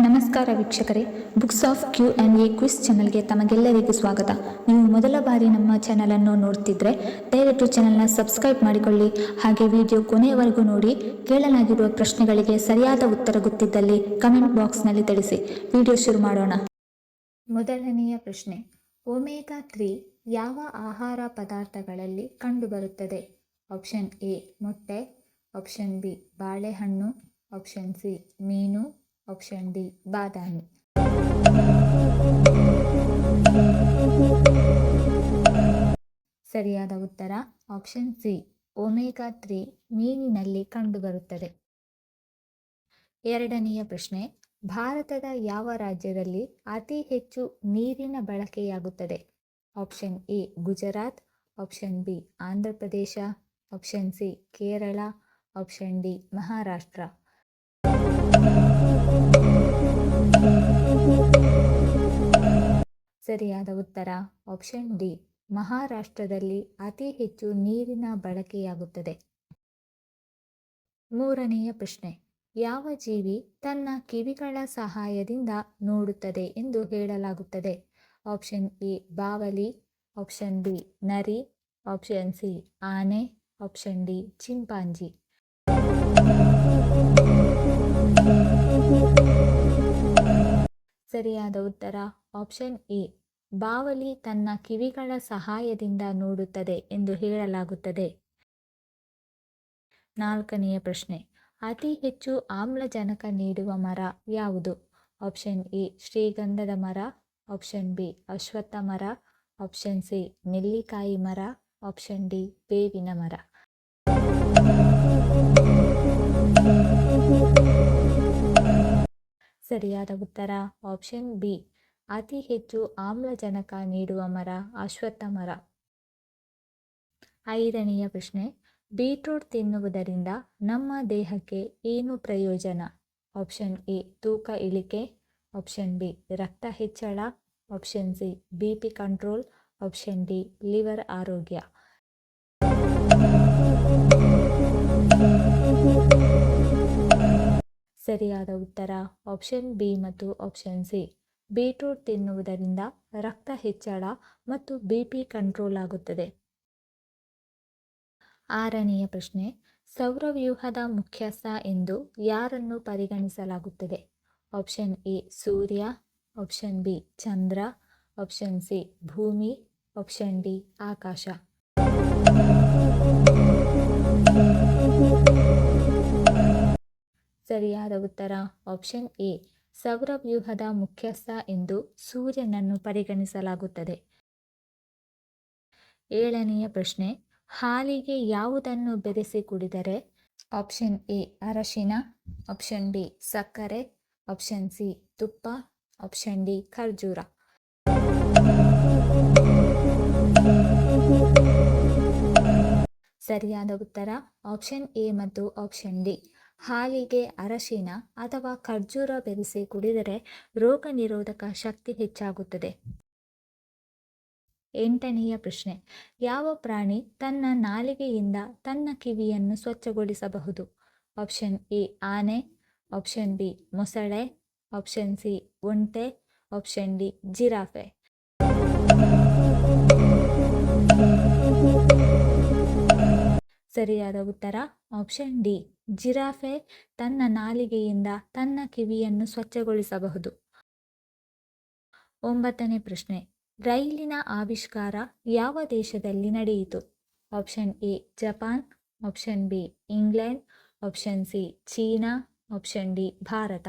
ನಮಸ್ಕಾರ ವೀಕ್ಷಕರೇ, books of Q and A quiz ಚಾನಲ್ಗೆ ತಮಗೆಲ್ಲರಿಗೂ ಸ್ವಾಗತ. ನೀವು ಮೊದಲ ಬಾರಿ ನಮ್ಮ ಚಾನಲನ್ನು ನೋಡ್ತಿದ್ರೆ ದಯವಿಟ್ಟು ಚಾನಲ್ನ ಸಬ್ಸ್ಕ್ರೈಬ್ ಮಾಡಿಕೊಳ್ಳಿ. ಹಾಗೆ ವಿಡಿಯೋ ಕೊನೆಯವರೆಗೂ ನೋಡಿ. ಕೇಳಲಾಗಿರುವ ಪ್ರಶ್ನೆಗಳಿಗೆ ಸರಿಯಾದ ಉತ್ತರ ಗೊತ್ತಿದ್ದಲ್ಲಿ ಕಮೆಂಟ್ ಬಾಕ್ಸ್ನಲ್ಲಿ ತಿಳಿಸಿ. ವಿಡಿಯೋ ಶುರು ಮಾಡೋಣ. ಮೊದಲನೆಯ ಪ್ರಶ್ನೆ, ಒಮೆಗಾ 3 ಯಾವ ಆಹಾರ ಪದಾರ್ಥಗಳಲ್ಲಿ ಕಂಡುಬರುತ್ತದೆ? ಆಪ್ಷನ್ ಎ ಮೊಟ್ಟೆ, ಆಪ್ಷನ್ ಬಿ ಬಾಳೆಹಣ್ಣು, ಆಪ್ಷನ್ ಸಿ ಮೀನು, ಆಪ್ಷನ್ ಡಿ ಬಾದಾಮಿ. ಸರಿಯಾದ ಉತ್ತರ ಆಪ್ಷನ್ ಸಿ, ಒಮೆಗಾ 3 ಮೀನಿನಲ್ಲಿ ಕಂಡುಬರುತ್ತದೆ. ಎರಡನೆಯ ಪ್ರಶ್ನೆ, ಭಾರತದ ಯಾವ ರಾಜ್ಯದಲ್ಲಿ ಅತಿ ಹೆಚ್ಚು ನೀರಿನ ಬಳಕೆಯಾಗುತ್ತದೆ? Option A Gujarat, option B Andhra Pradesh, option C Kerala, option D Maharashtra. ಸರಿಯಾದ ಉತ್ತರ ಆಪ್ಷನ್ ಡಿ, ಮಹಾರಾಷ್ಟ್ರದಲ್ಲಿ ಅತಿ ಹೆಚ್ಚು ನೀರಿನ ಬಳಕೆಯಾಗುತ್ತದೆ. ಮೂರನೆಯ ಪ್ರಶ್ನೆ, ಯಾವ ಜೀವಿ ತನ್ನ ಕಿವಿಗಳ ಸಹಾಯದಿಂದ ನೋಡುತ್ತದೆ ಎಂದು ಹೇಳಲಾಗುತ್ತದೆ? ಆಪ್ಷನ್ ಎ ಬಾವಲಿ, ಆಪ್ಷನ್ ಬಿ ನರಿ, ಆಪ್ಷನ್ ಸಿ ಆನೆ, ಆಪ್ಷನ್ ಡಿ ಚಿಂಪಾಂಜಿ. ಸರಿಯಾದ ಉತ್ತರ ಆಪ್ಷನ್ ಎ, ಬಾವಲಿ ತನ್ನ ಕಿವಿಗಳ ಸಹಾಯದಿಂದ ನೋಡುತ್ತದೆ ಎಂದು ಹೇಳಲಾಗುತ್ತದೆ. ನಾಲ್ಕನೆಯ ಪ್ರಶ್ನೆ, ಅತಿ ಹೆಚ್ಚು ಆಮ್ಲಜನಕ ನೀಡುವ ಮರ ಯಾವುದು? ಆಪ್ಷನ್ ಎ ಶ್ರೀಗಂಧದ ಮರ, ಆಪ್ಷನ್ ಬಿ ಅಶ್ವತ್ಥ ಮರ, ಆಪ್ಷನ್ ಸಿ ನೆಲ್ಲಿಕಾಯಿ ಮರ, ಆಪ್ಷನ್ ಡಿ ಬೇವಿನ ಮರ. ಸರಿಯಾದ ಉತ್ತರ ಆಪ್ಷನ್ ಬಿ, ಅತಿ ಹೆಚ್ಚು ಆಮ್ಲಜನಕ ನೀಡುವ ಮರ ಅಶ್ವತ್ಥ ಮರ. ಐದನೆಯ ಪ್ರಶ್ನೆ, ಬೀಟ್ರೂಟ್ ತಿನ್ನುವುದರಿಂದ ನಮ್ಮ ದೇಹಕ್ಕೆ ಏನು ಪ್ರಯೋಜನ? ಆಪ್ಷನ್ ಎ ತೂಕ ಇಳಿಕೆ, ಆಪ್ಷನ್ ಬಿ ರಕ್ತ ಹೆಚ್ಚಳ, option C BP control, option D liver ಆರೋಗ್ಯ. ಸರಿಯಾದ ಉತ್ತರ ಆಪ್ಷನ್ ಬಿ ಮತ್ತು ಆಪ್ಷನ್ ಸಿ, ಬೀಟ್ರೂಟ್ ತಿನ್ನುವುದರಿಂದ ರಕ್ತ ಹೆಚ್ಚಳ ಮತ್ತು ಬಿಪಿ ಕಂಟ್ರೋಲ್ ಆಗುತ್ತದೆ. ಆರನೆಯ ಪ್ರಶ್ನೆ, ಸೌರವ್ಯೂಹದ ಮುಖ್ಯಸ್ಥ ಎಂದು ಯಾರನ್ನು ಪರಿಗಣಿಸಲಾಗುತ್ತದೆ? Option A Surya, option B Chandra, option C ಭೂಮಿ, ಆಪ್ಷನ್ ಡಿ ಆಕಾಶ. ಸರಿಯಾದ ಉತ್ತರ ಆಪ್ಷನ್ ಎ, ಸೌರವ್ಯೂಹದ ಮುಖ್ಯಸ್ಥ ಎಂದು ಸೂರ್ಯನನ್ನು ಪರಿಗಣಿಸಲಾಗುತ್ತದೆ. ಏಳನೆಯ ಪ್ರಶ್ನೆ, ಹಾಲಿಗೆ ಯಾವುದನ್ನು ಬೆರೆಸಿ ಕುಡಿದರೆ? ಆಪ್ಷನ್ ಎ ಅರಶಿನ, ಆಪ್ಷನ್ ಬಿ ಸಕ್ಕರೆ, ಆಪ್ಷನ್ ಸಿ ತುಪ್ಪ, ಆಪ್ಷನ್ ಡಿ ಖರ್ಜೂರ. ಸರಿಯಾದ ಉತ್ತರ ಆಪ್ಷನ್ ಎ ಮತ್ತು ಆಪ್ಷನ್ ಡಿ, ಹಾಲಿಗೆ ಅರಶಿನ ಅಥವಾ ಖರ್ಜೂರ ಬೆರೆಸಿ ಕುಡಿದರೆ ರೋಗ ನಿರೋಧಕ ಶಕ್ತಿ ಹೆಚ್ಚಾಗುತ್ತದೆ. ಎಂಟನೆಯ ಪ್ರಶ್ನೆ, ಯಾವ ಪ್ರಾಣಿ ತನ್ನ ನಾಲಿಗೆಯಿಂದ ತನ್ನ ಕಿವಿಯನ್ನು ಸ್ವಚ್ಛಗೊಳಿಸಬಹುದು? ಆಪ್ಷನ್ ಎ ಆನೆ, ಆಪ್ಷನ್ ಬಿ ಮೊಸಳೆ, ಆಪ್ಷನ್ ಸಿ ಒಂಟೆ, ಆಪ್ಷನ್ ಡಿ ಜಿರಾಫೆ. ಸರಿಯಾದ ಉತ್ತರ ಆಪ್ಷನ್ ಡಿ, ಜಿರಾಫೆ ತನ್ನ ನಾಲಿಗೆಯಿಂದ ತನ್ನ ಕಿವಿಯನ್ನು ಸ್ವಚ್ಛಗೊಳಿಸಬಹುದು. ಒಂಬತ್ತನೇ ಪ್ರಶ್ನೆ, ರೈಲಿನ ಆವಿಷ್ಕಾರ ಯಾವ ದೇಶದಲ್ಲಿ ನಡೆಯಿತು? Option A Japan, option B England, option C China, option D Bharat.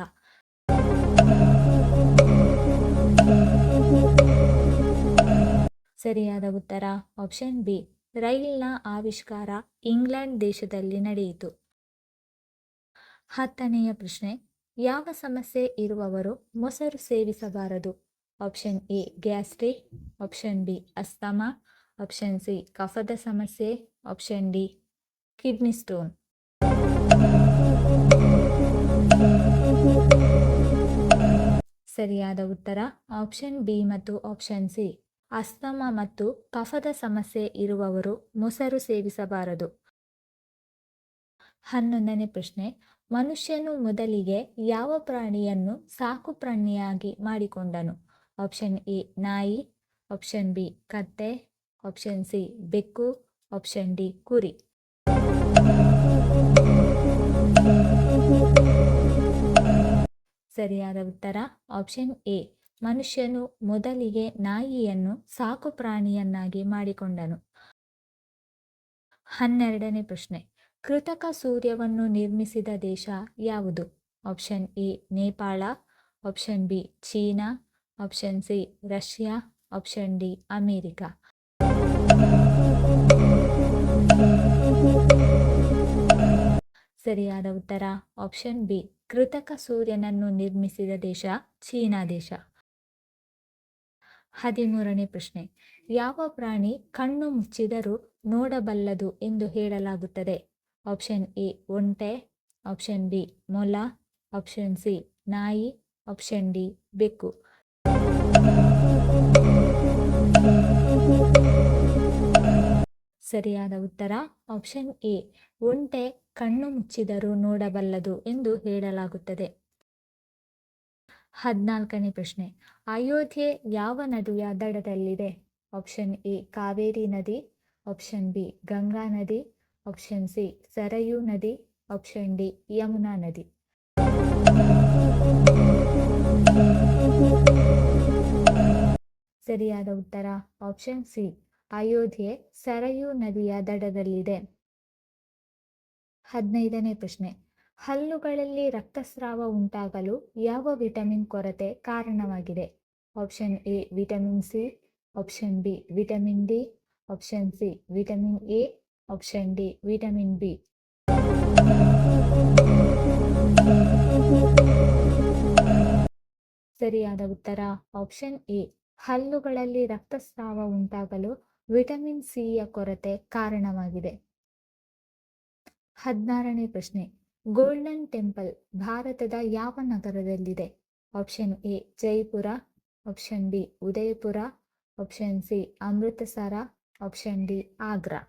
ಸರಿಯಾದ ಉತ್ತರ ಆಪ್ಷನ್ ಬಿ, ರೈಲಿನ ಆವಿಷ್ಕಾರ ಇಂಗ್ಲೆಂಡ್ ದೇಶದಲ್ಲಿ ನಡೆಯಿತು. ಹತ್ತನೆಯ ಪ್ರಶ್ನೆ, ಯಾವ ಸಮಸ್ಯೆ ಇರುವವರು ಮೊಸರು ಸೇವಿಸಬಾರದು? Option A gastric, option B asthma, option C ಕಫದ ಸಮಸ್ಯೆ, ಆಪ್ಷನ್ ಡಿ ಕಿಡ್ನಿ ಸ್ಟೋನ್. ಸರಿಯಾದ ಉತ್ತರ ಆಪ್ಷನ್ ಬಿ ಮತ್ತು ಆಪ್ಷನ್ ಸಿ, ಅಸ್ತಮಾ ಮತ್ತು ಕಫದ ಸಮಸ್ಯೆ ಇರುವವರು ಮೊಸರು ಸೇವಿಸಬಾರದು. 11ನೇ ಪ್ರಶ್ನೆ, ಮನುಷ್ಯನು ಮೊದಲಿಗೆ ಯಾವ ಪ್ರಾಣಿಯನ್ನು ಸಾಕು ಪ್ರಾಣಿಯಾಗಿ ಮಾಡಿಕೊಂಡನು? ಆಪ್ಷನ್ ಎ ನಾಯಿ, ಆಪ್ಷನ್ ಬಿ ಕತ್ತೆ, ಆಪ್ಷನ್ ಸಿ ಬೆಕ್ಕು, ಆಪ್ಷನ್ ಡಿ ಕುರಿ. ಸರಿಯಾದ ಉತ್ತರ ಆಪ್ಷನ್ ಎ. ಮನುಷ್ಯನು ಮೊದಲಿಗೆ ನಾಯಿಯನ್ನು ಸಾಕು ಪ್ರಾಣಿಯನ್ನಾಗಿ ಮಾಡಿಕೊಂಡನು. 12ನೇ ಪ್ರಶ್ನೆ. ಕೃತಕ ಸೂರ್ಯವನ್ನು ನಿರ್ಮಿಸಿದ ದೇಶ ಯಾವುದು? Option A Nepal, option B China, option C Russia, option D America. ಸರಿಯಾದ ಉತ್ತರ ಆಪ್ಷನ್ ಬಿ. ಕೃತಕ ಸೂರ್ಯನನ್ನು ನಿರ್ಮಿಸಿದ ದೇಶ ಚೀನಾ ದೇಶ. 13ನೇ ಪ್ರಶ್ನೆ. ಯಾವ ಪ್ರಾಣಿ ಕಣ್ಣು ಮುಚ್ಚಿದರೂ ನೋಡಬಲ್ಲದು ಎಂದು ಹೇಳಲಾಗುತ್ತದೆ? ಆಪ್ಷನ್ ಎ ಒಂಟೆ, ಆಪ್ಷನ್ ಬಿ ಮೊಲ, ಆಪ್ಷನ್ ಸಿ ನಾಯಿ, ಆಪ್ಷನ್ ಡಿ ಬೆಕ್ಕು. ಸರಿಯಾದ ಉತ್ತರ ಆಪ್ಷನ್ ಎ. ಒಂಟೆ ಕಣ್ಣು ಮುಚ್ಚಿದರೂ ನೋಡಬಲ್ಲದು ಎಂದು ಹೇಳಲಾಗುತ್ತದೆ. 14ನೇ ಪ್ರಶ್ನೆ. ಅಯೋಧ್ಯೆ ಯಾವ ನದಿಯ ದಡದಲ್ಲಿದೆ? ಆಪ್ಷನ್ ಎ ಕಾವೇರಿ ನದಿ, ಆಪ್ಷನ್ ಬಿ ಗಂಗಾ ನದಿ, ಆಪ್ಷನ್ ಸಿ ಸರಯೂ ನದಿ, ಆಪ್ಷನ್ ಡಿ ಯಮುನಾ ನದಿ. ಸರಿಯಾದ ಉತ್ತರ ಆಪ್ಷನ್ ಸಿ. ಅಯೋಧ್ಯೆ ಸರಯೂ ನದಿಯ ದಡದಲ್ಲಿದೆ. 15ನೇ ಪ್ರಶ್ನೆ. ಹಲ್ಲುಗಳಲ್ಲಿ ರಕ್ತಸ್ರಾವ ಉಂಟಾಗಲು ಯಾವ ವಿಟಮಿನ್ ಕೊರತೆ ಕಾರಣವಾಗಿದೆ? Option A vitamin C, option B vitamin D, option C vitamin A, option D vitamin B. ಸರಿಯಾದ ಉತ್ತರ ಆಪ್ಷನ್ ಎ. ಹಲ್ಲುಗಳಲ್ಲಿ ರಕ್ತಸ್ರಾವ ಉಂಟಾಗಲು ವಿಟಮಿನ್ ಸಿ ಯ ಕೊರತೆ ಕಾರಣವಾಗಿದೆ. 16ನೇ ಪ್ರಶ್ನೆ. ಗೋಲ್ಡನ್ ಟೆಂಪಲ್ ಭಾರತದ ಯಾವ ನಗರದಲ್ಲಿದೆ? Option A Jaipur, option B Udaipur, option C Amritsar, option D Agra.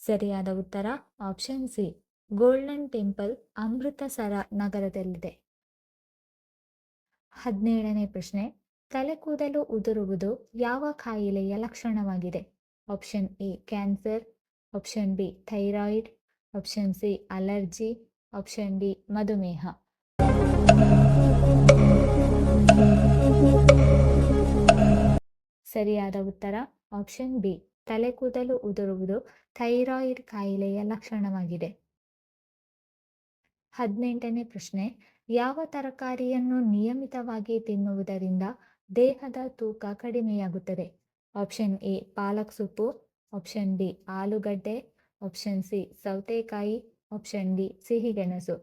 ಸರಿಯಾದ ಉತ್ತರ option C. Golden temple Amritsar ನಗರದಲ್ಲಿದೆ. 17ನೇ ಪ್ರಶ್ನೆ. ತಲೆಕೂದಲು ಉದುರುವುದು ಯಾವ ಕಾಯಿಲೆಯ ಲಕ್ಷಣವಾಗಿದೆ? Option A cancer, option B thyroid, option C allergy, option D ಮಧುಮೇಹ. ಸರಿಯಾದ ಉತ್ತರ ಆಪ್ಷನ್ ಬಿ. ತಲೆಕೂದಲು ಉದುರುವುದು ಥೈರಾಯ್ಡ್ ಕಾಯಿಲೆಯ ಲಕ್ಷಣವಾಗಿದೆ. 18ನೇ ಪ್ರಶ್ನೆ. ಯಾವ ತರಕಾರಿಯನ್ನು ನಿಯಮಿತವಾಗಿ ತಿನ್ನುವುದರಿಂದ ದೇಹದ ತೂಕ ಕಡಿಮೆಯಾಗುತ್ತದೆ? ಆಪ್ಷನ್ ಎ ಪಾಲಕ್ ಸೊಪ್ಪು, ಆಪ್ಷನ್ ಬಿ ಆಲೂಗಡ್ಡೆ, ಆಪ್ಷನ್ ಸಿ ಸೌತೆಕಾಯಿ, ಆಪ್ಷನ್ ಡಿ ಸಿಹಿಗೆಣಸು.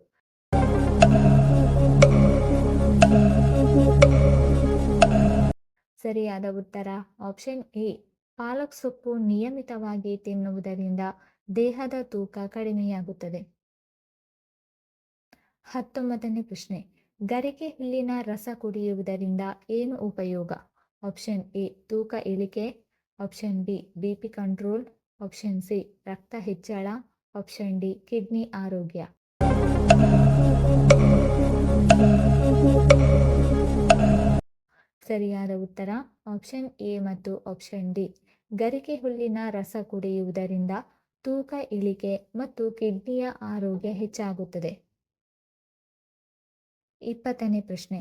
ಸರಿಯಾದ ಉತ್ತರ ಆಪ್ಷನ್ ಎ. ಪಾಲಕ್ ಸೊಪ್ಪು ನಿಯಮಿತವಾಗಿ ತಿನ್ನುವುದರಿಂದ ದೇಹದ ತೂಕ ಕಡಿಮೆಯಾಗುತ್ತದೆ. 19ನೇ ಪ್ರಶ್ನೆ. ಗರಿಕೆ ಹುಲ್ಲಿನ ರಸ ಕುಡಿಯುವುದರಿಂದ ಏನು ಉಪಯೋಗ? ಆಪ್ಷನ್ ಎ ತೂಕ ಇಳಿಕೆ, option B BP control, option C ರಕ್ತ ಹೆಚ್ಚಳ, ಆಪ್ಷನ್ ಡಿ ಕಿಡ್ನಿ ಆರೋಗ್ಯ. ಸರಿಯಾದ ಉತ್ತರ ಆಪ್ಷನ್ ಎ ಮತ್ತು ಆಪ್ಷನ್ ಡಿ. ಗರಿಕೆ ಹುಲ್ಲಿನ ರಸ ಕುಡಿಯುವುದರಿಂದ ತೂಕ ಇಳಿಕೆ ಮತ್ತು ಕಿಡ್ನಿಯ ಆರೋಗ್ಯ ಹೆಚ್ಚಾಗುತ್ತದೆ. 20ನೇ ಪ್ರಶ್ನೆ.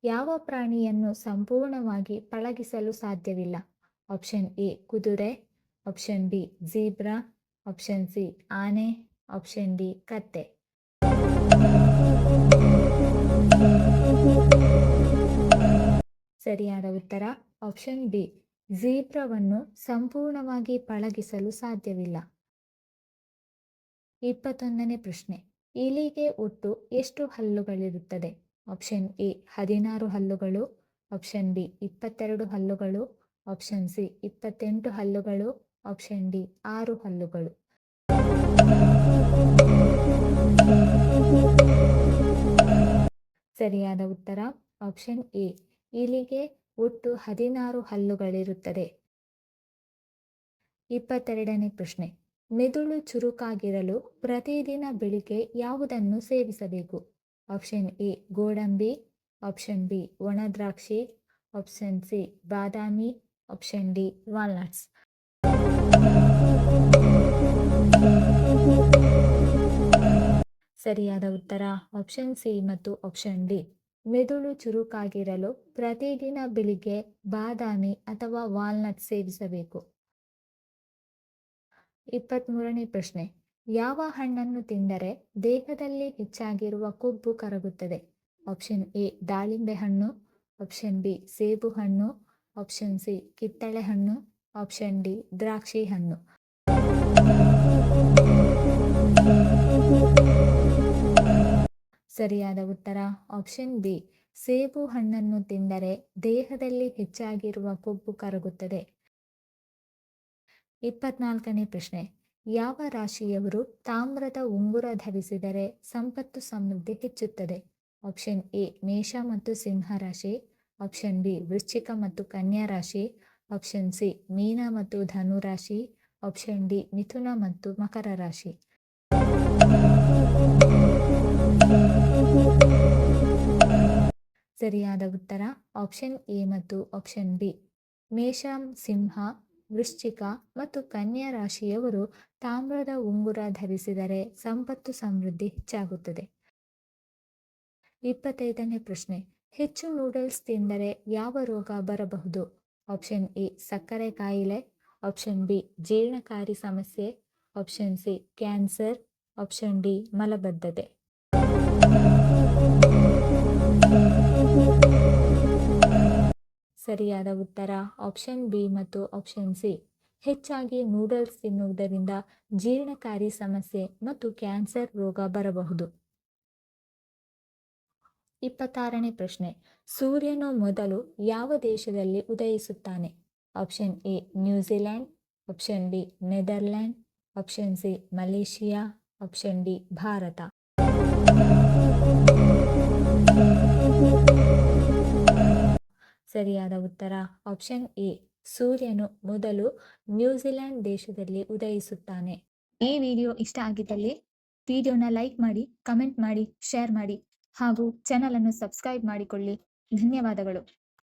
ಯಾವ ಪ್ರಾಣಿಯನ್ನು ಸಂಪೂರ್ಣವಾಗಿ ಪಳಗಿಸಲು ಸಾಧ್ಯವಿಲ್ಲ? ಆಪ್ಷನ್ ಎ ಕುದುರೆ, option B zebra, option C ಆನೆ, ಆಪ್ಷನ್ ಡಿ ಕತ್ತೆ. ಸರಿಯಾದ ಉತ್ತರ ಆಪ್ಷನ್ ಬಿ. ಜೀಬ್ರಾವನ್ನು ಸಂಪೂರ್ಣವಾಗಿ ಪಳಗಿಸಲು ಸಾಧ್ಯವಿಲ್ಲ. 21ನೇ ಪ್ರಶ್ನೆ. ಇಲಿಗೆ ಒಟ್ಟು ಎಷ್ಟು ಹಲ್ಲುಗಳಿರುತ್ತದೆ? ಆಪ್ಷನ್ ಎ 16 ಹಲ್ಲುಗಳು, ಆಪ್ಷನ್ ಬಿ 22 ಹಲ್ಲುಗಳು, ಆಪ್ಷನ್ ಸಿ 28 ಹಲ್ಲುಗಳು, ಆಪ್ಷನ್ ಡಿ 6 ಹಲ್ಲುಗಳು. ಸರಿಯಾದ ಉತ್ತರ ಆಪ್ಷನ್ ಎ. ಇಲಿಗೆ ಒಟ್ಟು 16 ಹಲ್ಲುಗಳಿರುತ್ತದೆ. 22ನೇ ಪ್ರಶ್ನೆ. ಮೆದುಳು ಚುರುಕಾಗಿರಲು ಪ್ರತಿದಿನ ಬೆಳಿಗ್ಗೆ ಯಾವುದನ್ನು ಸೇವಿಸಬೇಕು? ಆಪ್ಷನ್ ಎ ಗೋಡಂಬಿ, ಆಪ್ಷನ್ ಬಿ ಒಣ ದ್ರಾಕ್ಷಿ, ಆಪ್ಷನ್ ಸಿ ಬಾದಾಮಿ, ಆಪ್ಷನ್ ಡಿ ವಾಲ್ನಟ್ಸ್. ಸರಿಯಾದ ಉತ್ತರ ಆಪ್ಷನ್ ಸಿ ಮತ್ತು ಆಪ್ಷನ್ ಡಿ. ಮೆದುಳು ಚುರುಕಾಗಿರಲು ಪ್ರತಿದಿನ ಬೆಳಿಗ್ಗೆ ಬಾದಾಮಿ ಅಥವಾ ವಾಲ್ನಟ್ ಸೇವಿಸಬೇಕು. 23ನೇ ಪ್ರಶ್ನೆ. ಯಾವ ಹಣ್ಣನ್ನು ತಿಂದರೆ ದೇಹದಲ್ಲಿ ಹೆಚ್ಚಾಗಿರುವ ಕೊಬ್ಬು ಕರಗುತ್ತದೆ? ಆಪ್ಷನ್ ಎ ದಾಳಿಂಬೆ ಹಣ್ಣು, ಆಪ್ಷನ್ ಬಿ ಸೇಬು ಹಣ್ಣು, ಆಪ್ಷನ್ ಸಿ ಕಿತ್ತಳೆ ಹಣ್ಣು, ಆಪ್ಷನ್ ಡಿ ದ್ರಾಕ್ಷಿ ಹಣ್ಣು. ಸರಿಯಾದ ಉತ್ತರ ಆಪ್ಷನ್ ಬಿ ಸೇಬು ಹಣ್ಣನ್ನು ತಿಂದರೆ ದೇಹದಲ್ಲಿ ಹೆಚ್ಚಾಗಿರುವ ಕೊಬ್ಬು ಕರಗುತ್ತದೆ. 24ನೇ ಪ್ರಶ್ನೆ. ಯಾವ ರಾಶಿಯವರು ತಾಮ್ರದ ಉಂಗುರ ಧರಿಸಿದರೆ ಸಂಪತ್ತು ಸಮೃದ್ಧಿ ಹೆಚ್ಚುತ್ತದೆ? ಆಪ್ಷನ್ ಎ ಮೇಷ ಮತ್ತು ಸಿಂಹ ರಾಶಿ, ಆಪ್ಷನ್ ಬಿ ವೃಶ್ಚಿಕ ಮತ್ತು ಕನ್ಯಾ ರಾಶಿ, ಆಪ್ಷನ್ ಸಿ ಮೀನ ಮತ್ತು ಧನು ರಾಶಿ, ಆಪ್ಷನ್ ಡಿ ಮಿಥುನ ಮತ್ತು ಮಕರ ರಾಶಿ. ಸರಿಯಾದ ಉತ್ತರ ಆಪ್ಷನ್ ಎ ಮತ್ತು ಆಪ್ಷನ್ ಬಿ. ಮೇಷ, ಸಿಂಹ, ವೃಶ್ಚಿಕ ಮತ್ತು ಕನ್ಯಾ ರಾಶಿಯವರು ತಾಮ್ರದ ಉಂಗುರ ಧರಿಸಿದರೆ ಸಂಪತ್ತು ಸಮೃದ್ಧಿ ಹೆಚ್ಚಾಗುತ್ತದೆ. 25ನೇ ಪ್ರಶ್ನೆ. ಹೆಚ್ಚು ನೂಡಲ್ಸ್ ತಿಂದರೆ ಯಾವ ರೋಗ ಬರಬಹುದು? ಆಪ್ಷನ್ ಎ ಸಕ್ಕರೆ ಕಾಯಿಲೆ, ಆಪ್ಷನ್ ಬಿ ಜೀರ್ಣಕಾರಿ ಸಮಸ್ಯೆ, option C cancer, option D ಮಲಬದ್ಧತೆ. ಸರಿಯಾದ ಉತ್ತರ ಆಪ್ಷನ್ ಬಿ ಮತ್ತು ಆಪ್ಷನ್ ಸಿ. ಹೆಚ್ಚಾಗಿ ನೂಡಲ್ಸ್ ತಿನ್ನುವುದರಿಂದ ಜೀರ್ಣಕಾರಿ ಸಮಸ್ಯೆ ಮತ್ತು ಕ್ಯಾನ್ಸರ್ ರೋಗ ಬರಬಹುದು. 26ನೇ ಪ್ರಶ್ನೆ. ಸೂರ್ಯನು ಮೊದಲು ಯಾವ ದೇಶದಲ್ಲಿ ಉದಯಿಸುತ್ತಾನೆ? Option A New Zealand, option B Netherland, option C Malaysia, option D Bharat. ಸರಿಯಾದ ಉತ್ತರ ಆಪ್ಷನ್ ಎ ಸೂರ್ಯನು ಮೊದಲು ನ್ಯೂಜಿಲೆಂಡ್ ದೇಶದಲ್ಲಿ ಉದಯಿಸುತ್ತಾನೆ. ಈ ವಿಡಿಯೋ ಇಷ್ಟ ಆಗಿದ್ದಲ್ಲಿ ವಿಡಿಯೋನ ಲೈಕ್ ಮಾಡಿ, ಕಮೆಂಟ್ ಮಾಡಿ, ಶೇರ್ ಮಾಡಿ ಹಾಗೂ ಚಾನಲ್ ಅನ್ನು ಸಬ್ಸ್ಕ್ರೈಬ್ ಮಾಡಿಕೊಳ್ಳಿ. ಧನ್ಯವಾದಗಳು.